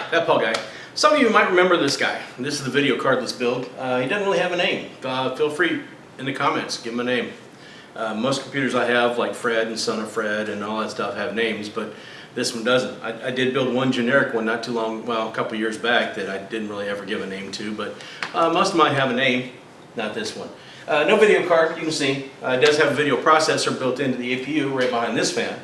ThatPaulGuy. Some of you might remember this guy. This is the video cardless build. He doesn't really have a name. Feel free in the comments, give him a name. Most computers I have, like Fred and Son of Fred and all that stuff, have names, but this one doesn't. I did build one generic one not too long, well, a couple years back that I didn't really ever give a name to, but most of mine have a name, not this one. No video card, you can see. It does have a video processor built into the APU right behind this fan.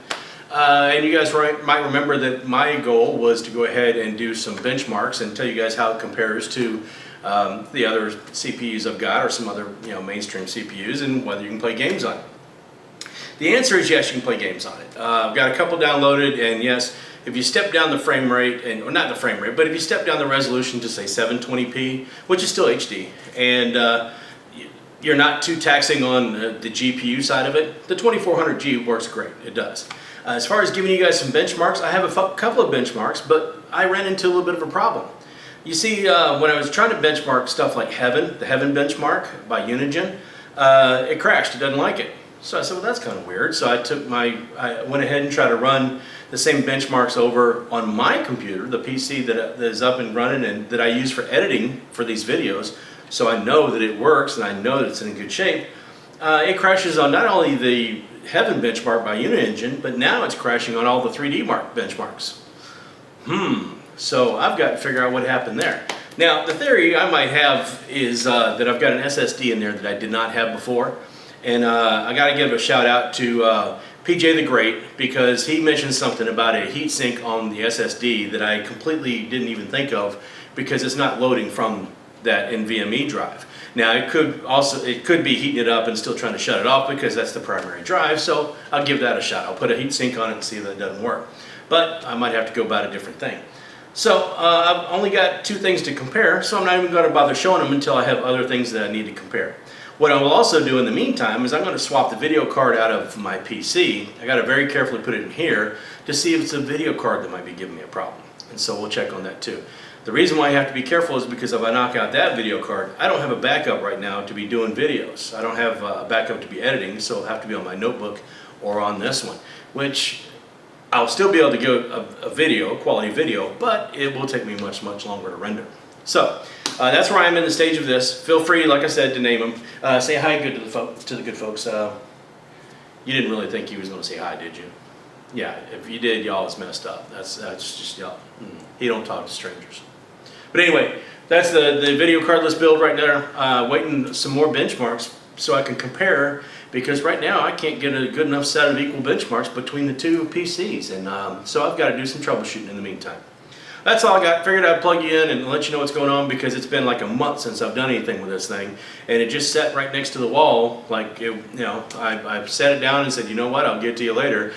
And you guys might remember that my goal was to go ahead and do some benchmarks and tell you guys how it compares to the other CPUs I've got, or some other mainstream CPUs, and whether you can play games on it. The answer is yes, you can play games on it. I've got a couple downloaded, and yes, if you step down the frame rate, or not the frame rate, but if you step down the resolution to say 720p, which is still HD, and you're not too taxing on the GPU side of it, the 2400G works great. It does. As far as giving you guys some benchmarks, I have a couple of benchmarks, but I ran into a little bit of a problem. You see, when I was trying to benchmark stuff like Heaven, the Heaven benchmark by Unigen, it crashed. It doesn't like it. So I said, well, that's kind of weird. So I went ahead and tried to run the same benchmarks over on my computer, the PC that is up and running and that I use for editing for these videos. So I know that it works and I know that it's in good shape. It crashes on not only the Heaven benchmark by Unigen, but now it's crashing on all the 3D Mark benchmarks. So I've got to figure out what happened there. Now, the theory I might have is that I've got an SSD in there that I did not have before. And I got to give a shout out to PJ the Great, because he mentioned something about a heatsink on the SSD that I completely didn't even think of, because it's not loading from that NVMe drive. Now it could be heating it up and still trying to shut it off, because that's the primary drive, so I'll give that a shot. I'll put a heatsink on it and see if that doesn't work. But I might have to go about a different thing. So I've only got two things to compare, so I'm not even going to bother showing them until I have other things that I need to compare. What I will also do in the meantime is I'm going to swap the video card out of my PC. I got to very carefully put it in here to see if it's a video card that might be giving me a problem. And so we'll check on that too. The reason why I have to be careful is because if I knock out that video card, I don't have a backup right now to be doing videos. I don't have a backup to be editing, so it'll have to be on my notebook or on this one, which I'll still be able to get a quality video, but it will take me much longer to render. So that's where I am in the stage of this. Feel free, like I said, to name them. Say hi to the good folks. You didn't really think he was going to say hi, did you? Yeah, if you did, y'all was messed up. That's just y'all. He don't talk to strangers. But anyway, that's the video cardless build right there. Waiting some more benchmarks so I can compare, because right now I can't get a good enough set of equal benchmarks between the two PCs, and so I've got to do some troubleshooting in the meantime. That's all I got. Figured I'd plug you in and let you know what's going on, because it's been like a month since I've done anything with this thing, and it just sat right next to the wall. Like I set it down and said, you know what, I'll get it to you later.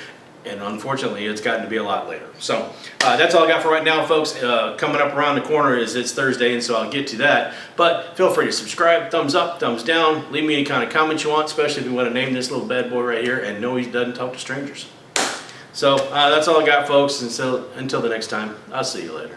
And unfortunately, it's gotten to be a lot later. So that's all I got for right now, folks. Coming up around the corner it's Thursday, and so I'll get to that. But feel free to subscribe, thumbs up, thumbs down. Leave me any kind of comments you want, especially if you want to name this little bad boy right here. And no, he doesn't talk to strangers. So that's all I got, folks. And so until the next time, I'll see you later.